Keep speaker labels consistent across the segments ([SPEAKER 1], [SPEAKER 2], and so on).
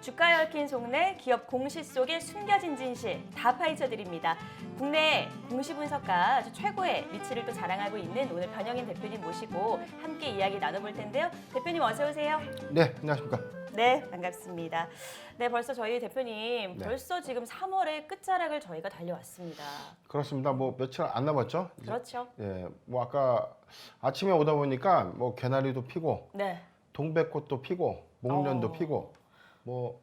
[SPEAKER 1] 주가에 얽힌 속내, 기업 공시 속의 숨겨진 진실 다 파헤쳐드립니다. 국내 공시 분석가 아주 최고의 위치를 또 자랑하고 있는 오늘 변영인 대표님 모시고 함께 이야기 나눠볼 텐데요. 대표님 어서 오세요.
[SPEAKER 2] 네, 안녕하십니까.
[SPEAKER 1] 네, 반갑습니다. 네, 벌써 저희 대표님
[SPEAKER 2] 네.
[SPEAKER 1] 벌써 지금 3월의 끝자락을 저희가 달려왔습니다.
[SPEAKER 2] 그렇습니다. 뭐 며칠 안 남았죠? 이제.
[SPEAKER 1] 그렇죠.
[SPEAKER 2] 예, 뭐 아까 아침에 오다 보니까 뭐 개나리도 피고,
[SPEAKER 1] 네.
[SPEAKER 2] 동백꽃도 피고, 목련도
[SPEAKER 1] 어.
[SPEAKER 2] 피고, 뭐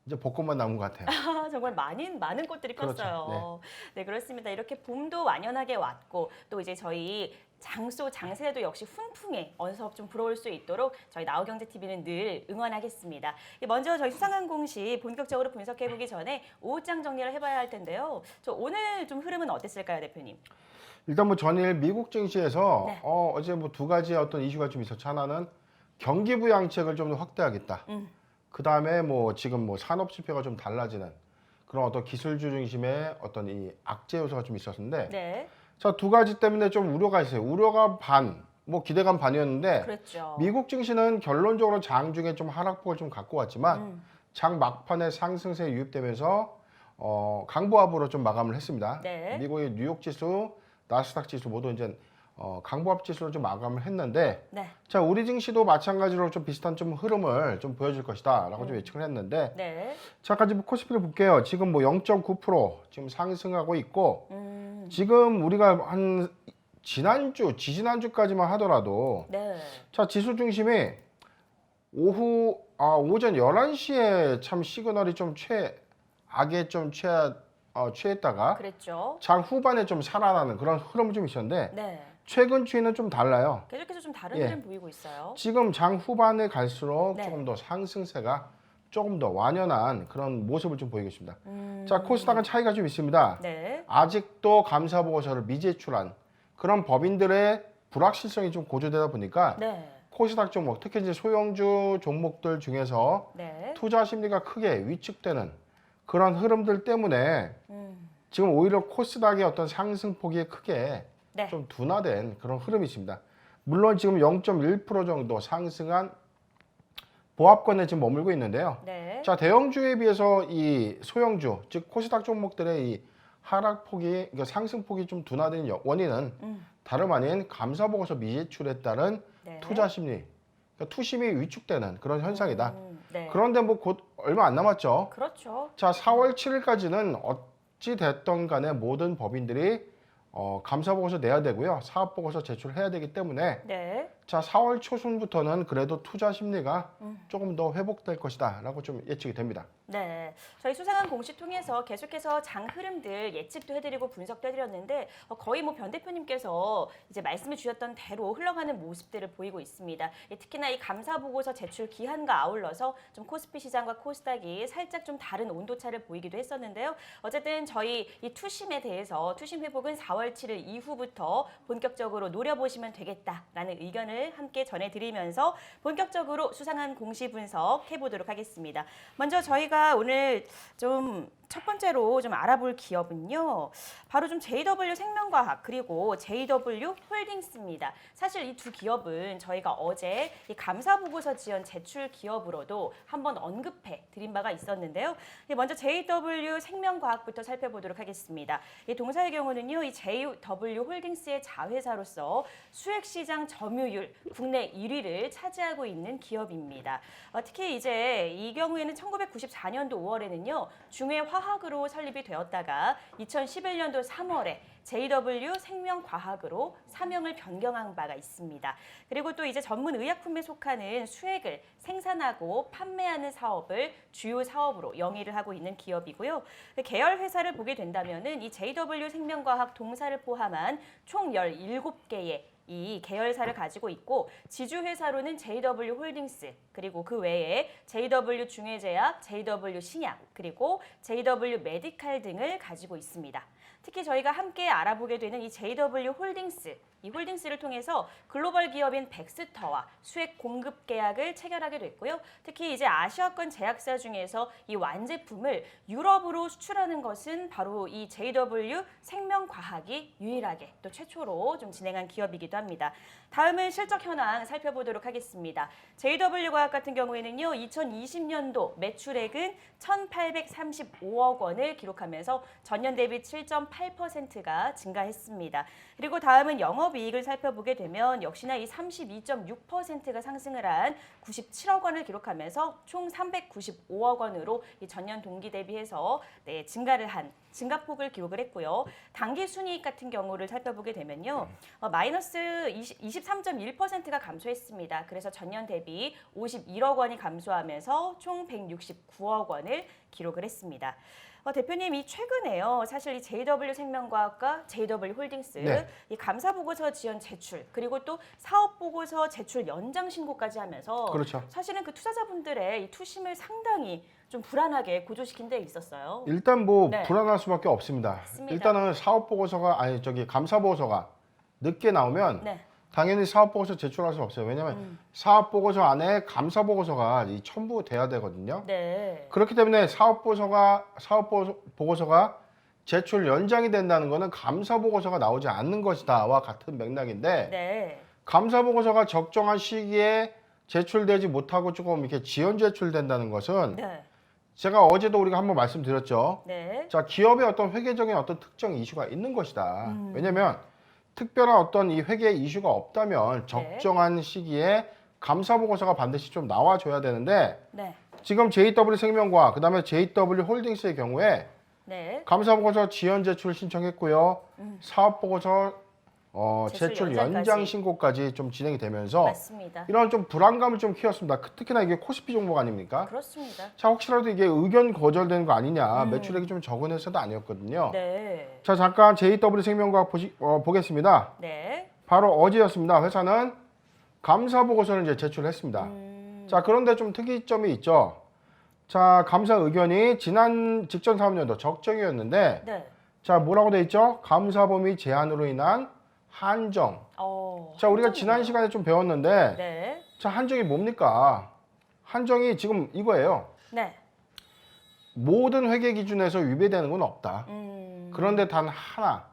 [SPEAKER 2] 이제 벚꽃만 남은 것 같아요.
[SPEAKER 1] 정말 많은 꽃들이
[SPEAKER 2] 그렇죠.
[SPEAKER 1] 폈어요. 네, 그렇습니다. 이렇게 봄도 완연하게 왔고 또 이제 저희 장세도 역시 훈풍에 어서 좀 불어올 수 있도록 저희 나우경제TV는 늘 응원하겠습니다. 먼저 저희 수상항공시 본격적으로 분석해보기 전에 오후장 정리를 해봐야 할 텐데요. 저 오늘 좀 흐름은 어땠을까요, 대표님?
[SPEAKER 2] 일단 뭐 전일 미국 증시에서
[SPEAKER 1] 네.
[SPEAKER 2] 어제 뭐 두 가지 어떤 이슈가 좀 있었죠. 하나는 경기 부양책을 좀 더 확대하겠다. 그 다음에 뭐 지금 뭐 산업 지표가 좀 달라지는 그런 어떤 기술주 중심의 어떤 이 악재 요소가 좀 있었는데,
[SPEAKER 1] 네,
[SPEAKER 2] 자, 두 가지 때문에 좀 우려가 있어요. 우려가 반, 뭐 기대감 반이었는데,
[SPEAKER 1] 그랬죠.
[SPEAKER 2] 미국 증시는 결론적으로 장 중에 좀 하락폭을 좀 갖고 왔지만 장 막판에 상승세에 유입되면서 강보합으로 좀 마감을 했습니다.
[SPEAKER 1] 네.
[SPEAKER 2] 미국의 뉴욕 지수, 나스닥 지수 모두 이제 강보합 지수로 좀 마감을 했는데,
[SPEAKER 1] 네,
[SPEAKER 2] 자, 우리 증시도 마찬가지로 좀 비슷한 좀 흐름을 좀 보여줄 것이다라고 좀 예측을 했는데,
[SPEAKER 1] 네.
[SPEAKER 2] 자, 까지 코스피를 볼게요. 지금 뭐 0.9% 지금 상승하고 있고, 지금 우리가 한 지지난주까지만 하더라도,
[SPEAKER 1] 네.
[SPEAKER 2] 자, 지수 중심이 오전 11시에 참 시그널이 좀 악에 좀 취했다가
[SPEAKER 1] 그랬죠.
[SPEAKER 2] 장 후반에 좀 살아나는 그런 흐름이 좀 있었는데,
[SPEAKER 1] 네.
[SPEAKER 2] 최근 추이는 좀 달라요.
[SPEAKER 1] 계속해서 좀 다른
[SPEAKER 2] 예.
[SPEAKER 1] 흐름 보이고 있어요.
[SPEAKER 2] 지금 장 후반에 갈수록
[SPEAKER 1] 네.
[SPEAKER 2] 조금 더 상승세가 조금 더 완연한 그런 모습을 좀 보이고 있습니다. 자, 코스닥은 차이가 좀 있습니다.
[SPEAKER 1] 네.
[SPEAKER 2] 아직도 감사 보고서를 미제출한 그런 법인들의 불확실성이 좀 고조되다 보니까
[SPEAKER 1] 네.
[SPEAKER 2] 코스닥 종목, 특히 이제 소형주 종목들 중에서
[SPEAKER 1] 네.
[SPEAKER 2] 투자 심리가 크게 위축되는 그런 흐름들 때문에 지금 오히려 코스닥의 어떤 상승폭이 크게
[SPEAKER 1] 네.
[SPEAKER 2] 좀 둔화된 그런 흐름이 있습니다. 물론 지금 0.1% 정도 상승한 보합권에 지금 머물고 있는데요.
[SPEAKER 1] 네.
[SPEAKER 2] 자, 대형주에 비해서 이 소형주, 즉 코스닥 종목들의 이 하락폭이, 그러니까 상승폭이 좀 둔화된 원인은 다름 아닌 감사보고서 미제출에 따른
[SPEAKER 1] 네.
[SPEAKER 2] 투자 심리, 그러니까 투심이 위축되는 그런 현상이다.
[SPEAKER 1] 네.
[SPEAKER 2] 그런데 뭐 곧 얼마 안 남았죠.
[SPEAKER 1] 그렇죠.
[SPEAKER 2] 자, 4월 7일까지는 어찌 됐던 간에 모든 법인들이 감사보고서 내야 되고요. 사업보고서 제출해야 되기 때문에,
[SPEAKER 1] 네.
[SPEAKER 2] 자, 4월 초순부터는 그래도 투자 심리가 조금 더 회복될 것이다 라고 좀 예측이 됩니다.
[SPEAKER 1] 네, 저희 수상한 공시 통해서 계속해서 장 흐름들 예측도 해드리고 분석도 해드렸는데 거의 뭐 변 대표님께서 이제 말씀해 주셨던 대로 흘러가는 모습들을 보이고 있습니다. 특히나 이 감사 보고서 제출 기한과 아울러서 좀 코스피 시장과 코스닥이 살짝 좀 다른 온도차를 보이기도 했었는데요. 어쨌든 저희 이 투심에 대해서 투심 회복은 4월 7일 이후부터 본격적으로 노려보시면 되겠다라는 의견을 함께 전해드리면서 본격적으로 수상한 공시 분석 해보도록 하겠습니다. 먼저 저희가 오늘 좀 첫 번째로 좀 알아볼 기업은요. 바로 좀 JW 생명과학 그리고 JW 홀딩스입니다. 사실 이 두 기업은 저희가 어제 이 감사 보고서 지연 제출 기업으로도 한번 언급해 드린 바가 있었는데요. 먼저 JW 생명과학부터 살펴보도록 하겠습니다. 이 동사의 경우는요. 이 JW 홀딩스의 자회사로서 수액시장 점유율 국내 1위를 차지하고 있는 기업입니다. 특히 이제 이 경우에는 1994년도 5월에는요. 중회 화학으로 설립이 되었다가 2011년도 3월에 JW 생명과학으로 사명을 변경한 바가 있습니다. 그리고 또 이제 전문 의약품에 속하는 수액을 생산하고 판매하는 사업을 주요 사업으로 영위를 하고 있는 기업이고요. 계열 회사를 보게 된다면은 이 JW 생명과학 동사를 포함한 총 17개의 이 계열사를 가지고 있고 지주회사로는 JW 홀딩스 그리고 그 외에 JW 중해제약, JW 신약 그리고 JW 메디칼 등을 가지고 있습니다. 특히 저희가 함께 알아보게 되는 이 JW 홀딩스, 이 홀딩스를 통해서 글로벌 기업인 백스터와 수액 공급 계약을 체결하게 됐고요. 특히 이제 아시아권 제약사 중에서 이 완제품을 유럽으로 수출하는 것은 바로 이 JW 생명과학이 유일하게 또 최초로 좀 진행한 기업이기도 합니다. 다음은 실적 현황 살펴보도록 하겠습니다. JW과학 같은 경우에는요, 2020년도 매출액은 1,835억 원을 기록하면서 전년 대비 7.8%가 증가했습니다. 그리고 다음은 영업이익을 살펴보게 되면 역시나 이 32.6%가 상승을 한 97억 원을 기록하면서 총 395억 원으로 이 전년 동기 대비해서 증가폭을 기록을 했고요. 당기순이익 같은 경우를 살펴보게 되면요, 마이너스 23.1%가 감소했습니다. 그래서 전년 대비 51억 원이 감소하면서 총 169억 원을 기록을 했습니다. 대표님, 이 최근에요, 사실 이 JW생명과학과 JW홀딩스
[SPEAKER 2] 네.
[SPEAKER 1] 이 감사보고서 지연 제출, 그리고 또 사업보고서 제출 연장 신고까지 하면서
[SPEAKER 2] 그렇죠.
[SPEAKER 1] 사실은 그 투자자분들의 이 투심을 상당히 좀 불안하게 고조시킨 데 있었어요.
[SPEAKER 2] 일단 뭐
[SPEAKER 1] 네.
[SPEAKER 2] 불안할 수밖에 없습니다.
[SPEAKER 1] 맞습니다.
[SPEAKER 2] 일단은 감사 보고서가 늦게 나오면
[SPEAKER 1] 네.
[SPEAKER 2] 당연히 사업 보고서 제출할 수 없어요. 왜냐하면 사업 보고서 안에 감사 보고서가 첨부돼야 되거든요.
[SPEAKER 1] 네.
[SPEAKER 2] 그렇기 때문에 사업 보고서가 제출 연장이 된다는 것은 감사 보고서가 나오지 않는 것이다와 같은 맥락인데,
[SPEAKER 1] 네.
[SPEAKER 2] 감사 보고서가 적정한 시기에 제출되지 못하고 조금 이렇게 지연 제출된다는 것은,
[SPEAKER 1] 네.
[SPEAKER 2] 제가 어제도 우리가 한번 말씀드렸죠.
[SPEAKER 1] 네.
[SPEAKER 2] 자, 기업의 어떤 회계적인 어떤 특정 이슈가 있는 것이다. 왜냐면 특별한 어떤 이 회계 이슈가 없다면 적정한 시기에 감사 보고서가 반드시 좀 나와줘야 되는데,
[SPEAKER 1] 네.
[SPEAKER 2] 지금 JW생명과 그다음에 JW홀딩스의 경우에
[SPEAKER 1] 네.
[SPEAKER 2] 감사 보고서 지연 제출 신청했고요. 사업 보고서 제출 연장
[SPEAKER 1] 연장까지.
[SPEAKER 2] 신고까지 좀 진행이 되면서
[SPEAKER 1] 맞습니다.
[SPEAKER 2] 이런 좀 불안감을 좀 키웠습니다. 특히나 이게 코스피 종목 아닙니까?
[SPEAKER 1] 그렇습니다.
[SPEAKER 2] 자, 혹시라도 이게 의견 거절되는 거 아니냐, 매출액이 좀 적은 회사도 아니었거든요.
[SPEAKER 1] 네.
[SPEAKER 2] 자, 잠깐 JW생명과학 보겠습니다.
[SPEAKER 1] 네.
[SPEAKER 2] 바로 어제였습니다. 회사는 감사 보고서를 이제 제출했습니다. 자, 그런데 좀 특이점이 있죠. 자, 감사 의견이 지난 직전 사업년도 적정이었는데,
[SPEAKER 1] 네.
[SPEAKER 2] 자, 뭐라고 돼 있죠? 감사 범위 제한으로 인한 한정. 자, 우리가 지난 시간에 좀 배웠는데,
[SPEAKER 1] 네.
[SPEAKER 2] 자, 한정이 뭡니까? 한정이 지금 이거예요.
[SPEAKER 1] 네.
[SPEAKER 2] 모든 회계 기준에서 위배되는 건 없다. 그런데 단 하나,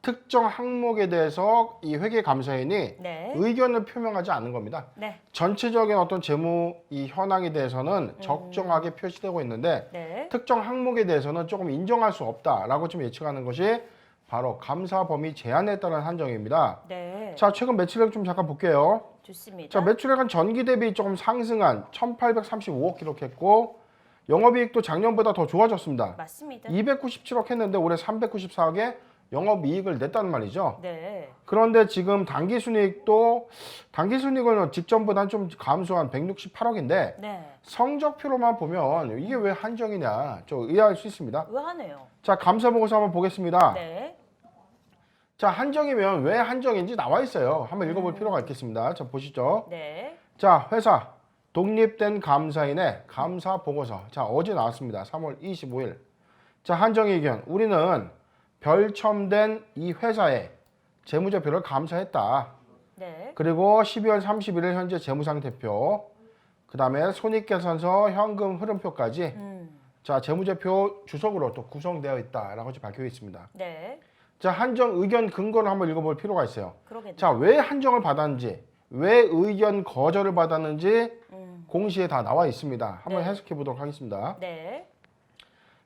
[SPEAKER 2] 특정 항목에 대해서 이 회계 감사인이
[SPEAKER 1] 네.
[SPEAKER 2] 의견을 표명하지 않는 겁니다.
[SPEAKER 1] 네.
[SPEAKER 2] 전체적인 어떤 재무 이 현황에 대해서는 적정하게 표시되고 있는데,
[SPEAKER 1] 네.
[SPEAKER 2] 특정 항목에 대해서는 조금 인정할 수 없다라고 좀 예측하는 것이 바로 감사 범위 제한에 따른 한정입니다.
[SPEAKER 1] 네.
[SPEAKER 2] 자, 최근 매출액 좀 잠깐 볼게요.
[SPEAKER 1] 좋습니다.
[SPEAKER 2] 자, 매출액은 전기 대비 조금 상승한 1,835억 기록했고, 영업이익도 작년보다 더 좋아졌습니다.
[SPEAKER 1] 맞습니다.
[SPEAKER 2] 297억 했는데 올해 394억에 영업이익을 냈다는 말이죠.
[SPEAKER 1] 네.
[SPEAKER 2] 그런데 지금 당기순이익은 직전보다는 좀 감소한 168억인데
[SPEAKER 1] 네.
[SPEAKER 2] 성적표로만 보면 이게 왜 한정이냐 좀 의아할 수 있습니다.
[SPEAKER 1] 의아하네요.
[SPEAKER 2] 자, 감사보고서 한번 보겠습니다.
[SPEAKER 1] 네.
[SPEAKER 2] 자, 한정이면 왜 한정인지 나와 있어요. 한번 읽어볼 필요가 있겠습니다. 자, 보시죠.
[SPEAKER 1] 네.
[SPEAKER 2] 자, 회사 독립된 감사인의 감사보고서. 자, 어제 나왔습니다. 3월 25일. 자, 한정의 의견. 우리는 별첨된 이 회사의 재무제표를 감사했다.
[SPEAKER 1] 네.
[SPEAKER 2] 그리고 12월 31일 현재 재무상태표, 그 다음에 손익계산서, 현금 흐름표까지 자, 재무제표 주석으로 또 구성되어 있다라고 밝혀 있습니다.
[SPEAKER 1] 네.
[SPEAKER 2] 자, 한정 의견 근거를 한번 읽어볼 필요가 있어요.
[SPEAKER 1] 그러겠네요.
[SPEAKER 2] 자, 왜 한정을 받았는지, 왜 의견 거절을 받았는지 공시에 다 나와 있습니다. 한번
[SPEAKER 1] 네.
[SPEAKER 2] 해석해 보도록 하겠습니다.
[SPEAKER 1] 네.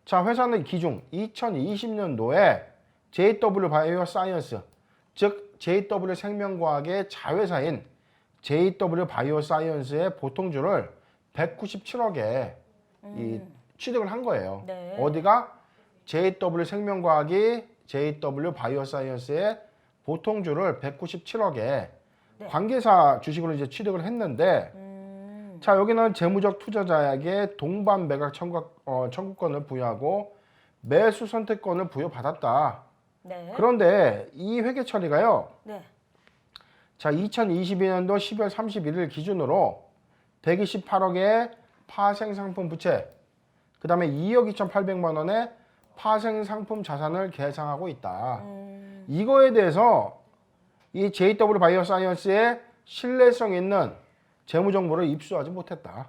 [SPEAKER 2] 자, 회사는 기중 2020년도에 JW 바이오 사이언스, 즉 JW 생명과학의 자회사인 JW 바이오 사이언스의 보통주를 197억에 이 취득을 한 거예요.
[SPEAKER 1] 네.
[SPEAKER 2] 어디가? JW 생명과학이 JW 바이오 사이언스의 보통주를 197억에
[SPEAKER 1] 네.
[SPEAKER 2] 관계사 주식으로 이제 취득을 했는데, 자, 여기는 재무적 투자자에게 동반 매각 청구권을 부여하고 매수 선택권을 부여받았다.
[SPEAKER 1] 네.
[SPEAKER 2] 그런데 이 회계 처리가요.
[SPEAKER 1] 네.
[SPEAKER 2] 자, 2022년도 12월 31일 기준으로 128억의 파생상품 부채, 그 다음에 2억 2,800만 원의 파생상품 자산을 계상하고 있다. 이거에 대해서 이 JW 바이오 사이언스의 신뢰성 있는 재무정보를 입수하지 못했다.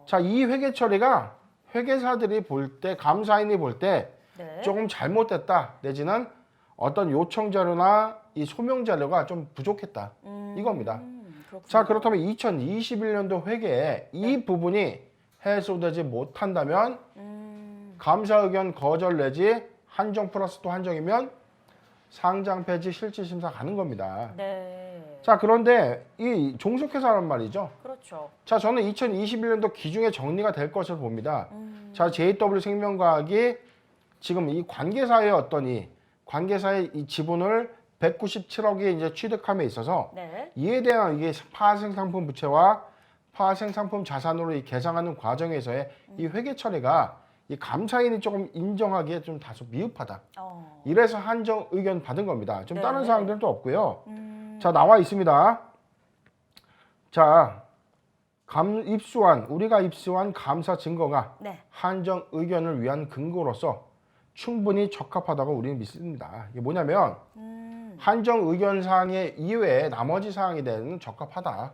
[SPEAKER 2] 자, 이 회계 처리가 회계사들이 볼 때, 감사인이 볼 때
[SPEAKER 1] 네.
[SPEAKER 2] 조금 잘못됐다, 내지는 어떤 요청 자료나 이 소명 자료가 좀 부족했다. 이겁니다.
[SPEAKER 1] 그렇군요.
[SPEAKER 2] 자, 그렇다면 2021년도 회계에 이 부분이 해소되지 못한다면 감사 의견 거절 내지 한정 플러스 또 한정이면 상장 폐지 실질 심사 가는 겁니다.
[SPEAKER 1] 네.
[SPEAKER 2] 자, 그런데 이 종속회사란 말이죠.
[SPEAKER 1] 그렇죠.
[SPEAKER 2] 자, 저는 2021년도 기준에 정리가 될 것을 봅니다. 자, JW 생명과학이 지금 이 관계사의 어떤 이 관계사의 이 지분을 197억이 이제 취득함에 있어서
[SPEAKER 1] 네.
[SPEAKER 2] 이에 대한 이게 파생상품 부채와 파생상품 자산으로 이 계상하는 과정에서의 이 회계 처리가 이 감사인이 조금 인정하기에 좀 다소 미흡하다. 이래서 한정 의견 받은 겁니다. 좀
[SPEAKER 1] 네.
[SPEAKER 2] 다른 사항들은 또 없고요. 자, 나와 있습니다. 자, 우리가 입수한 감사 증거가
[SPEAKER 1] 네.
[SPEAKER 2] 한정 의견을 위한 근거로서 충분히 적합하다고 우리는 믿습니다. 이게 뭐냐면 한정 의견 사항의 이외에 나머지 사항에 대해서는 적합하다.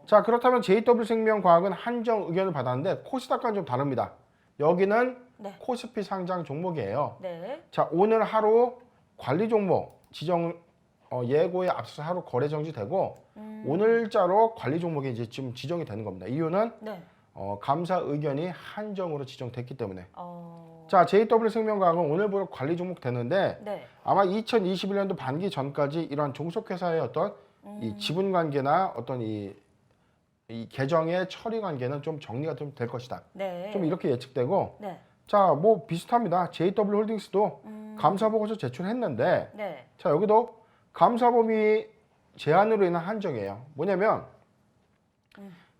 [SPEAKER 2] 자, 그렇다면 JW생명과학은 한정 의견을 받았는데 코스닥과는 좀 다릅니다. 여기는
[SPEAKER 1] 네.
[SPEAKER 2] 코스피 상장 종목이에요.
[SPEAKER 1] 네.
[SPEAKER 2] 자, 오늘 하루 관리 종목 지정 예고에 앞서서 하루 거래 정지되고 오늘자로 관리 종목이 이제 지금 지정이 되는 겁니다. 이유는
[SPEAKER 1] 네.
[SPEAKER 2] 감사 의견이 한정으로 지정됐기 때문에.
[SPEAKER 1] 어.
[SPEAKER 2] 자, JW생명과학은 오늘부터 관리 종목 되는데
[SPEAKER 1] 네.
[SPEAKER 2] 아마 2021년도 반기 전까지 이런 종속회사의 어떤 이 지분 관계나 어떤 이 계정의 처리 관계는 좀 정리가 좀 될 것이다.
[SPEAKER 1] 네.
[SPEAKER 2] 좀 이렇게 예측되고,
[SPEAKER 1] 네.
[SPEAKER 2] 자, 뭐 비슷합니다. JW홀딩스도 감사 보고서 제출했는데,
[SPEAKER 1] 네.
[SPEAKER 2] 자, 여기도 감사 범위 제한으로 인한 한정이에요. 뭐냐면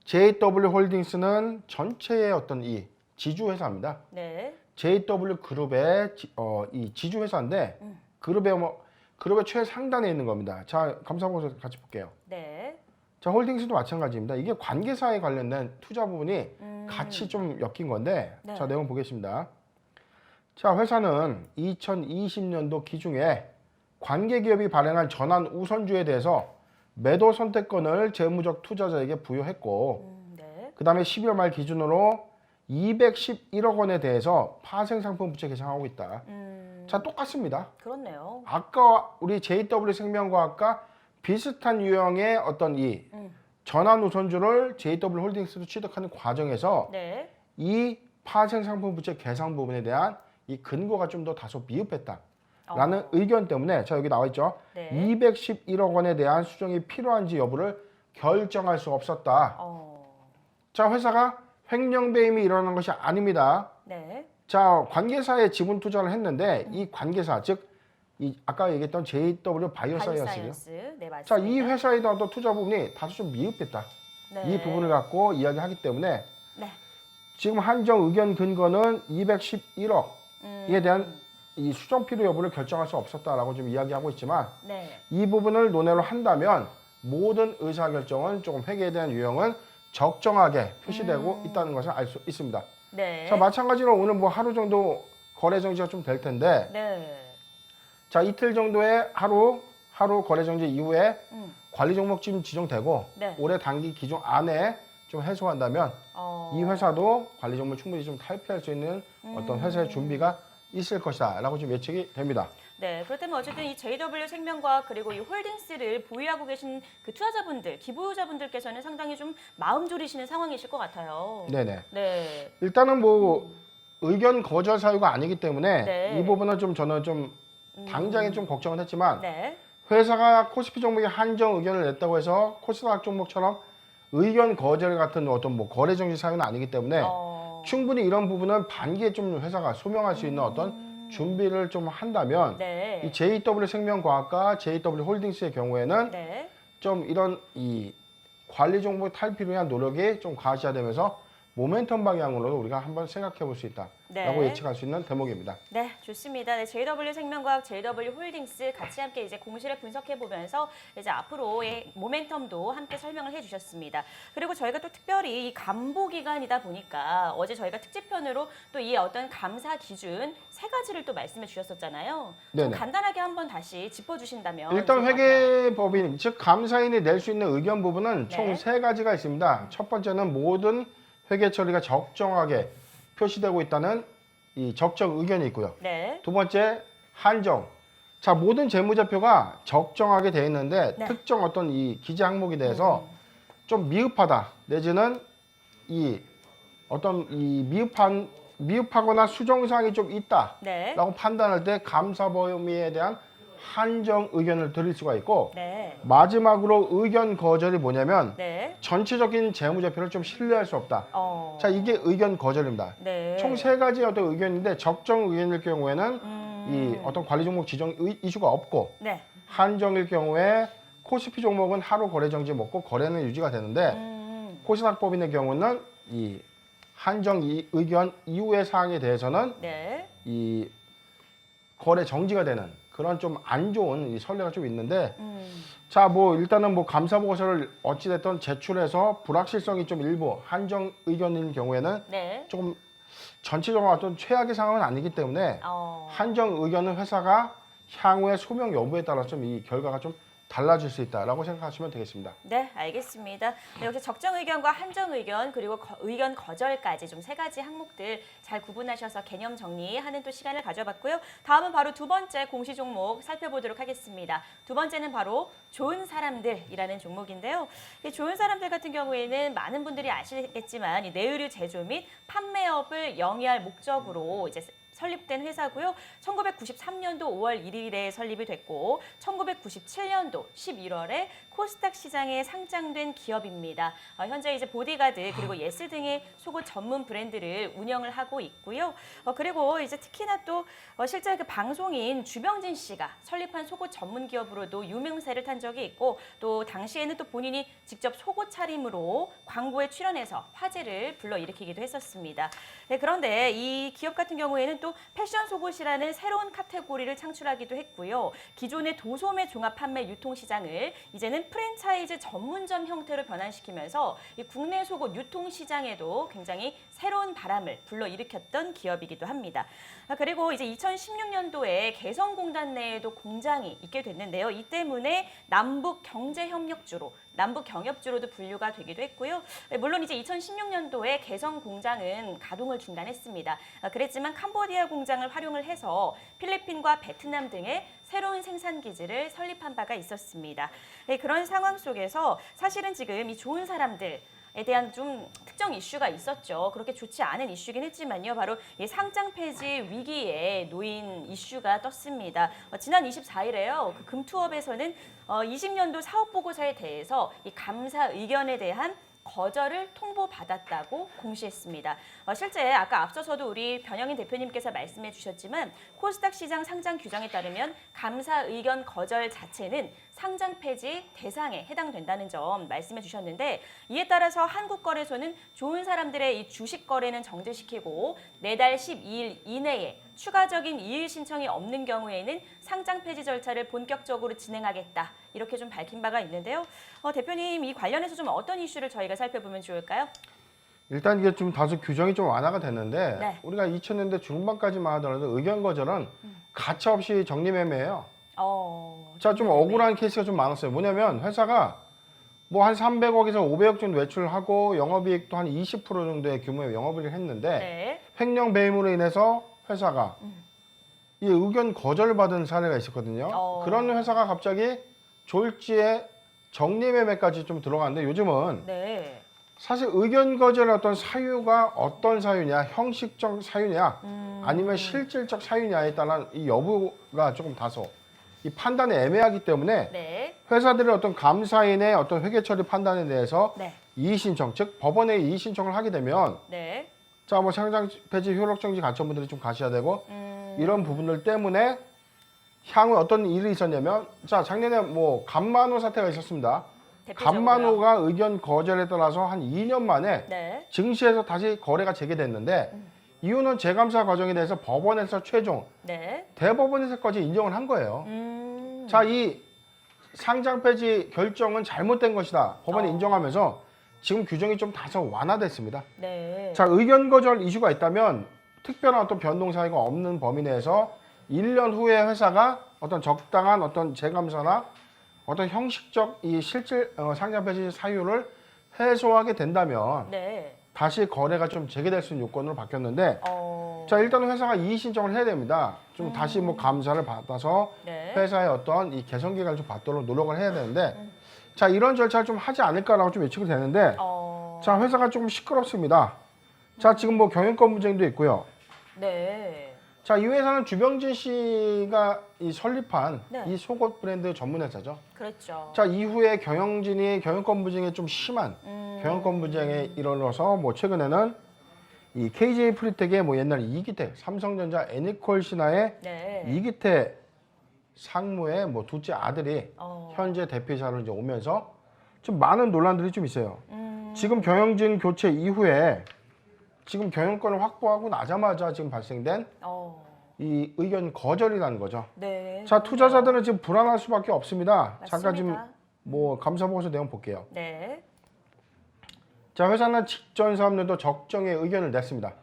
[SPEAKER 2] JW홀딩스는 전체의 어떤 이 지주회사입니다.
[SPEAKER 1] 네.
[SPEAKER 2] JW그룹의 이 지주회사인데 그룹의 최상단에 있는 겁니다. 자, 감사 보고서 같이 볼게요.
[SPEAKER 1] 네.
[SPEAKER 2] 자, 홀딩스도 마찬가지입니다. 이게 관계사에 관련된 투자 부분이 같이 좀 엮인 건데,
[SPEAKER 1] 네.
[SPEAKER 2] 자, 내용 보겠습니다. 자, 회사는 2020년도 기중에 관계기업이 발행한 전환 우선주에 대해서 매도 선택권을 재무적 투자자에게 부여했고,
[SPEAKER 1] 네.
[SPEAKER 2] 그 다음에 12월 말 기준으로 211억 원에 대해서 파생상품 부채 계상하고 있다. 자, 똑같습니다.
[SPEAKER 1] 그렇네요.
[SPEAKER 2] 아까 우리 JW생명과학과 비슷한 유형의 어떤 이 전환 우선주를 JW홀딩스로 취득하는 과정에서
[SPEAKER 1] 네.
[SPEAKER 2] 이 파생상품 부채 계상 부분에 대한 이 근거가 좀 더 다소 미흡했다라는 의견 때문에 자, 여기 나와 있죠.
[SPEAKER 1] 네.
[SPEAKER 2] 211억 원에 대한 수정이 필요한지 여부를 결정할 수 없었다. 자, 회사가 횡령배임이 일어난 것이 아닙니다.
[SPEAKER 1] 네.
[SPEAKER 2] 자, 관계사에 지분 투자를 했는데 이 관계사 즉 이 아까 얘기했던 JW 바이오사이언스요.
[SPEAKER 1] 바이오사이언스. 네, 맞습니다.
[SPEAKER 2] 자, 이 회사에 대한 또 투자 부분이 다소 좀 미흡했다.
[SPEAKER 1] 네.
[SPEAKER 2] 이 부분을 갖고 이야기하기 때문에
[SPEAKER 1] 네.
[SPEAKER 2] 지금 한정 의견 근거는 211억에 대한 이 수정 필요 여부를 결정할 수 없었다라고 좀 이야기하고 있지만
[SPEAKER 1] 네.
[SPEAKER 2] 이 부분을 논의로 한다면 모든 의사결정은 조금 회계에 대한 유형은 적정하게 표시되고 있다는 것을 알 수 있습니다.
[SPEAKER 1] 네.
[SPEAKER 2] 자, 마찬가지로 오늘 뭐 하루 정도 거래 정지가 좀 될 텐데
[SPEAKER 1] 네.
[SPEAKER 2] 자, 이틀 정도의 하루 거래 정지 이후에 관리 종목 지금 지정되고
[SPEAKER 1] 네.
[SPEAKER 2] 올해 단기 기준 안에 좀 해소한다면 이 회사도 관리 종목 충분히 좀 탈피할 수 있는 어떤 회사의 준비가 있을 것이다라고 좀 예측이 됩니다.
[SPEAKER 1] 네, 그렇다면 어쨌든 이 JW생명과학 그리고 이 홀딩스를 보유하고 계신 그 투자자분들, 기부자분들께서는 상당히 좀 마음 졸이시는 상황이실 것 같아요.
[SPEAKER 2] 네네.
[SPEAKER 1] 네.
[SPEAKER 2] 일단은 뭐 의견 거절 사유가 아니기 때문에
[SPEAKER 1] 네.
[SPEAKER 2] 이 부분은 좀 저는 좀 당장에 좀 걱정은 했지만
[SPEAKER 1] 네.
[SPEAKER 2] 회사가 코스피 종목에 한정 의견을 냈다고 해서 코스닥 종목처럼 의견 거절 같은 어떤 뭐 거래 정지 사유는 아니기 때문에 충분히 이런 부분은 반기에 좀 회사가 소명할 수 있는 어떤 준비를 좀 한다면
[SPEAKER 1] 네.
[SPEAKER 2] 이 JW생명과학과 JW홀딩스의 경우에는
[SPEAKER 1] 네.
[SPEAKER 2] 좀 이런 이 관리 종목 탈피를 위한 노력이 좀 가시화되면서 모멘텀 방향으로도 우리가 한번 생각해 볼 수 있다라고
[SPEAKER 1] 네.
[SPEAKER 2] 예측할 수 있는 대목입니다.
[SPEAKER 1] 네, 좋습니다. 네, JW생명과학, JW홀딩스 같이 함께 이제 공시를 분석해 보면서 이제 앞으로의 모멘텀도 함께 설명을 해주셨습니다. 그리고 저희가 또 특별히 이 감보 기간이다 보니까 어제 저희가 특집편으로 또 이 어떤 감사 기준 3가지를 또 말씀해 주셨었잖아요. 좀
[SPEAKER 2] 네네.
[SPEAKER 1] 간단하게 한번 다시 짚어주신다면
[SPEAKER 2] 일단
[SPEAKER 1] 좋을 것 같아요.
[SPEAKER 2] 회계법인 즉 감사인이 낼 수 있는 의견 부분은 총
[SPEAKER 1] 네.
[SPEAKER 2] 3가지가 있습니다. 첫 번째는 모든 회계 처리가 적정하게 표시되고 있다는 이 적정 의견이 있고요.
[SPEAKER 1] 네,
[SPEAKER 2] 두 번째 한정 자, 모든 재무제표가 적정하게 되어 있는데
[SPEAKER 1] 네.
[SPEAKER 2] 특정 어떤 이 기재 항목에 대해서 좀 미흡하다 내지는 이 어떤 이 미흡하거나 수정사항이 좀 있다라고
[SPEAKER 1] 네.
[SPEAKER 2] 판단할 때 감사 범위에 대한 한정 의견을 드릴 수가 있고
[SPEAKER 1] 네.
[SPEAKER 2] 마지막으로 의견 거절이 뭐냐면
[SPEAKER 1] 네.
[SPEAKER 2] 전체적인 재무제표를 좀 신뢰할 수 없다. 자, 이게 의견 거절입니다.
[SPEAKER 1] 네.
[SPEAKER 2] 총 3가지 어떤 의견인데 적정 의견일 경우에는 이 어떤 관리 종목 지정 이슈가 없고
[SPEAKER 1] 네.
[SPEAKER 2] 한정일 경우에 코스피 종목은 하루 거래 정지 먹고 거래는 유지가 되는데 코스닥법인의 경우는 이 한정 의견 이후의 사항에 대해서는
[SPEAKER 1] 네.
[SPEAKER 2] 이 거래 정지가 되는 그런 좀 안 좋은 이 선례가 좀 있는데 자, 뭐 일단은 뭐 감사 보고서를 어찌 됐든 제출해서 불확실성이 좀 일부 한정 의견인 경우에는
[SPEAKER 1] 네.
[SPEAKER 2] 조금 전체적으로 어떤 최악의 상황은 아니기 때문에 한정 의견은 회사가 향후의 소명 여부에 따라서 좀 이 결과가 좀 달라질 수 있다라고 생각하시면 되겠습니다.
[SPEAKER 1] 네, 알겠습니다. 네, 역시 적정 의견과 한정 의견 그리고 의견 거절까지 좀 3가지 항목들 잘 구분하셔서 개념 정리하는 또 시간을 가져봤고요. 다음은 바로 두 번째 공시 종목 살펴보도록 하겠습니다. 두 번째는 바로 좋은 사람들이라는 종목인데요. 이 좋은 사람들 같은 경우에는 많은 분들이 아시겠지만 이 내의류 제조 및 판매업을 영위할 목적으로 이제 설립된 회사고요. 1993년도 5월 1일에 설립이 됐고 1997년도 11월에 코스닥 시장에 상장된 기업입니다. 현재 이제 보디가드 그리고 예스 등의 속옷 전문 브랜드를 운영을 하고 있고요. 그리고 이제 특히나 또 실제 그 방송인 주병진 씨가 설립한 속옷 전문 기업으로도 유명세를 탄 적이 있고 또 당시에는 또 본인이 직접 속옷 차림으로 광고에 출연해서 화제를 불러일으키기도 했었습니다. 네, 그런데 이 기업 같은 경우에는 또 패션 속옷이라는 새로운 카테고리를 창출하기도 했고요. 기존의 도소매 종합 판매 유통 시장을 이제는 프랜차이즈 전문점 형태로 변환시키면서 이 국내 속옷 유통 시장에도 굉장히 새로운 바람을 불러일으켰던 기업이기도 합니다. 그리고 이제 2016년도에 개성공단 내에도 공장이 있게 됐는데요. 이 때문에 남북 경제협력주로 남북 경협주로도 분류가 되기도 했고요. 물론 이제 2016년도에 개성 공장은 가동을 중단했습니다. 그랬지만 캄보디아 공장을 활용을 해서 필리핀과 베트남 등의 새로운 생산 기지를 설립한 바가 있었습니다. 그런 상황 속에서 사실은 지금 이 좋은 사람들 에 대한 좀 특정 이슈가 있었죠. 그렇게 좋지 않은 이슈긴 했지만요. 바로 이 상장 폐지 위기에 놓인 이슈가 떴습니다. 지난 24일에요. 그 금투업에서는 20년도 사업보고서에 대해서 이 감사 의견에 대한 거절을 통보받았다고 공시했습니다. 실제 아까 앞서서도 우리 변영인 대표님께서 말씀해 주셨지만 코스닥 시장 상장 규정에 따르면 감사 의견 거절 자체는 상장 폐지 대상에 해당된다는 점 말씀해 주셨는데 이에 따라서 한국거래소는 좋은 사람들의 이 주식 거래는 정지시키고 내달 12일 이내에 추가적인 이의 신청이 없는 경우에는 상장 폐지 절차를 본격적으로 진행하겠다. 이렇게 좀 밝힌 바가 있는데요. 대표님, 이 관련해서 좀 어떤 이슈를 저희가 살펴보면 좋을까요?
[SPEAKER 2] 일단 이게 좀 다소 규정이 좀 완화가 됐는데
[SPEAKER 1] 네.
[SPEAKER 2] 우리가 2000년대 중반까지만 하더라도 의견 거절은 가차없이 정리매매예요. 자, 좀 억울한 케이스가 좀 많았어요. 뭐냐면 회사가 뭐 한 300억에서 500억 정도 매출하고 영업이익도 한 20% 정도의 규모의 영업이익을 했는데
[SPEAKER 1] 네.
[SPEAKER 2] 횡령 배임으로 인해서 회사가 이 의견 거절을 받은 사례가 있었거든요. 그런 회사가 갑자기 졸지에 정리매매까지 좀 들어갔는데 요즘은
[SPEAKER 1] 네.
[SPEAKER 2] 사실 의견 거절의 어떤 사유가 어떤 사유냐, 형식적 사유냐, 아니면 실질적 사유냐에 따른 이 여부가 조금 다소 이 판단이 애매하기 때문에
[SPEAKER 1] 네.
[SPEAKER 2] 회사들의 어떤 감사인의 어떤 회계 처리 판단에 대해서
[SPEAKER 1] 네.
[SPEAKER 2] 이의 신청, 즉 법원에 이의 신청을 하게 되면
[SPEAKER 1] 네.
[SPEAKER 2] 자, 뭐 상장 폐지 효력 정지 가처분들이 좀 가셔야 되고 이런 부분들 때문에 향후에 어떤 일이 있었냐면 자, 작년에 뭐 감만호 사태가 있었습니다.
[SPEAKER 1] 대표적으로요.
[SPEAKER 2] 감만호가 의견 거절에 따라서 한 2년 만에
[SPEAKER 1] 네.
[SPEAKER 2] 증시에서 다시 거래가 재개됐는데 이유는 재감사 과정에 대해서 법원에서 최종
[SPEAKER 1] 네.
[SPEAKER 2] 대법원에서까지 인정을 한 거예요. 자, 이 상장 폐지 결정은 잘못된 것이다. 법원이 인정하면서 지금 규정이 좀 다소 완화됐습니다.
[SPEAKER 1] 네.
[SPEAKER 2] 자, 의견 거절 이슈가 있다면 특별한 어떤 변동 사유가 없는 범위 내에서 1년 후에 회사가 어떤 적당한 어떤 재감사나 어떤 형식적 이 실질 상장 폐지 사유를 해소하게 된다면
[SPEAKER 1] 네.
[SPEAKER 2] 다시 거래가 좀 재개될 수 있는 요건으로 바뀌었는데 자, 일단은 회사가 이의 신청을 해야 됩니다. 좀 다시 뭐 감사를 받아서
[SPEAKER 1] 네.
[SPEAKER 2] 회사의 어떤 이 개선 기간을 좀 받도록 노력을 해야 되는데, 자, 이런 절차를 좀 하지 않을까라고 좀 예측이 되는데, 자, 회사가 조금 시끄럽습니다. 자, 지금 뭐 경영권 분쟁도 있고요.
[SPEAKER 1] 네.
[SPEAKER 2] 자, 이 회사는 주병진 씨가 이 설립한
[SPEAKER 1] 네.
[SPEAKER 2] 이 속옷 브랜드 전문 회사죠.
[SPEAKER 1] 그렇죠.
[SPEAKER 2] 자, 이후에 경영진이 경영권 분쟁에 좀 심한 경영권 분쟁에 이르러서 뭐 최근에는 이 KJ 프리텍의 뭐 옛날 이기태, 삼성전자 애니콜 신화의
[SPEAKER 1] 네.
[SPEAKER 2] 이기태 상무의 뭐 둘째 아들이
[SPEAKER 1] 어.
[SPEAKER 2] 현재 대표이사로 이제 오면서 좀 많은 논란들이 좀 있어요.
[SPEAKER 1] 음.
[SPEAKER 2] 지금 경영진 교체 이후에 지금 경영권을 확보하고 나자마자 지금 발생된
[SPEAKER 1] 어.
[SPEAKER 2] 이 의견 거절이라는 거죠.
[SPEAKER 1] 네.
[SPEAKER 2] 자, 투자자들은 지금 불안할 수밖에 없습니다.
[SPEAKER 1] 맞습니다.
[SPEAKER 2] 잠깐 지금 뭐 감사 보고서 내용 볼게요.
[SPEAKER 1] 네.
[SPEAKER 2] 자, 회사는 직전 사업년도 적정의 의견을 냈습니다.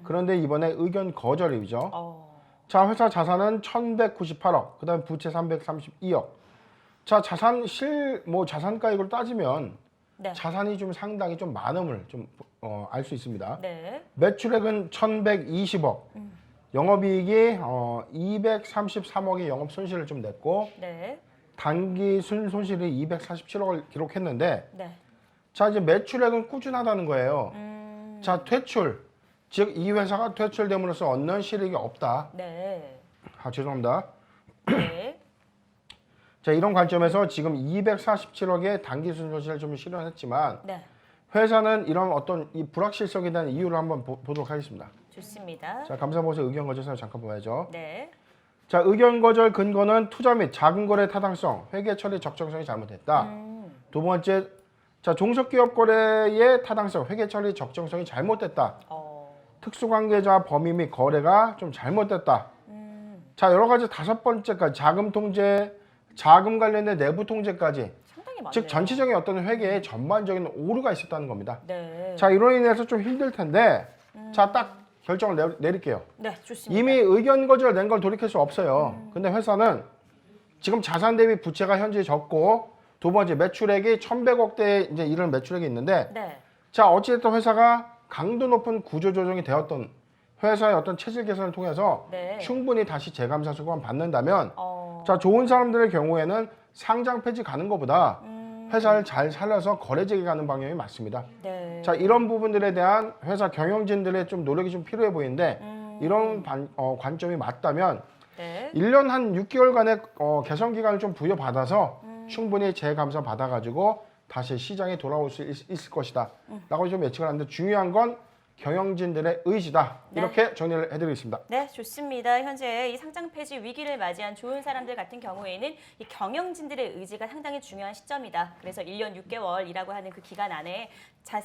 [SPEAKER 2] 그런데 이번에 의견 거절이죠.
[SPEAKER 1] 어.
[SPEAKER 2] 자, 회사 자산은 1,198억, 그다음 부채 332억. 자, 자산가액으로 따지면
[SPEAKER 1] 네.
[SPEAKER 2] 자산이 좀 상당히 좀 많음을 좀 알 수 있습니다.
[SPEAKER 1] 네.
[SPEAKER 2] 매출액은 1,120억, 영업이익이 233억의 영업 손실을 좀 냈고
[SPEAKER 1] 네.
[SPEAKER 2] 단기 순손실이 247억을 기록했는데,
[SPEAKER 1] 네.
[SPEAKER 2] 자, 이제 매출액은 꾸준하다는 거예요. 자, 퇴출, 즉 이 회사가 퇴출됨으로써 얻는 실익이 없다.
[SPEAKER 1] 네.
[SPEAKER 2] 아, 죄송합니다.
[SPEAKER 1] 네.
[SPEAKER 2] 자, 이런 관점에서 지금 247억의 단기 순손실을 좀 실현했지만
[SPEAKER 1] 네.
[SPEAKER 2] 회사는 이런 어떤 이 불확실성에 대한 이유를 한번 보도록 하겠습니다.
[SPEAKER 1] 좋습니다.
[SPEAKER 2] 자, 감사보고서 의견 거절 사유 잠깐 봐야죠.
[SPEAKER 1] 네.
[SPEAKER 2] 자, 의견 거절 근거는 투자 및 자금 거래 타당성, 회계 처리 적정성이 잘못됐다. 두 번째, 자, 종속기업 거래의 타당성, 회계 처리 적정성이 잘못됐다. 특수관계자 범위 및 거래가 좀 잘못됐다. 자, 여러 가지 다섯 번째까지 자금 통제, 자금 관련된 내부 통제까지,
[SPEAKER 1] 상당히 많네요.
[SPEAKER 2] 즉 전체적인 어떤 회계에 전반적인 오류가 있었다는 겁니다.
[SPEAKER 1] 네.
[SPEAKER 2] 자, 이로 인해서 좀 힘들 텐데, 자, 딱 결정을 내릴게요.
[SPEAKER 1] 네, 좋습니다.
[SPEAKER 2] 이미 의견 거절 낸 걸 돌이킬 수 없어요. 근데 회사는 지금 자산 대비 부채가 현재 적고, 두 번째 매출액이 1,100억대 이제 이런 매출액이 있는데,
[SPEAKER 1] 네.
[SPEAKER 2] 자, 어찌됐든 회사가 강도 높은 구조 조정이 되었던 회사의 어떤 체질 개선을 통해서
[SPEAKER 1] 네.
[SPEAKER 2] 충분히 다시 재감사 수급을 받는다면,
[SPEAKER 1] 어.
[SPEAKER 2] 자, 좋은 사람들의 경우에는 상장 폐지 가는 것보다 회사를 잘 살려서 거래직에 가는 방향이 맞습니다.
[SPEAKER 1] 네.
[SPEAKER 2] 자, 이런 부분들에 대한 회사 경영진들의 좀 노력이 좀 필요해 보이는데, 이런 관점이 맞다면
[SPEAKER 1] 네.
[SPEAKER 2] 1년 한 6개월간의 개선 기간을 좀 부여받아서 충분히 재감사 받아가지고 다시 시장에 돌아올 수 있을 것이다 라고 좀 예측을 하는데, 중요한 건 경영진들의 의지다.
[SPEAKER 1] 네.
[SPEAKER 2] 이렇게 정리를 해드리겠습니다.
[SPEAKER 1] 네, 좋습니다. 현재 이 상장 폐지 위기를 맞이한 좋은 사람들 같은 경우에는 이 경영진들의 의지가 상당히 중요한 시점이다. 그래서 1년 6개월이라고 하는 그 기간 안에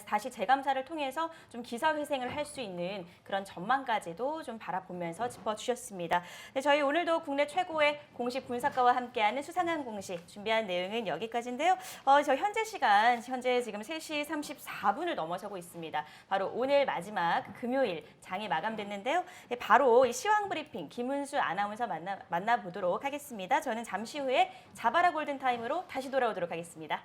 [SPEAKER 1] 다시 재감사를 통해서 좀 기사회생을 할 수 있는 그런 전망까지도 좀 바라보면서 짚어주셨습니다. 네, 저희 오늘도 국내 최고의 공시 분석가와 함께하는 수상한 공시 준비한 내용은 여기까지인데요. 저 현재 시간, 현재 지금 3시 34분을 넘어서고 있습니다. 바로 오늘 마지막 금요일 장이 마감됐는데요. 네, 바로 이 시황 브리핑 김은수 아나운서 만나보도록 하겠습니다. 저는 잠시 후에 자바라 골든타임으로 다시 돌아오도록 하겠습니다.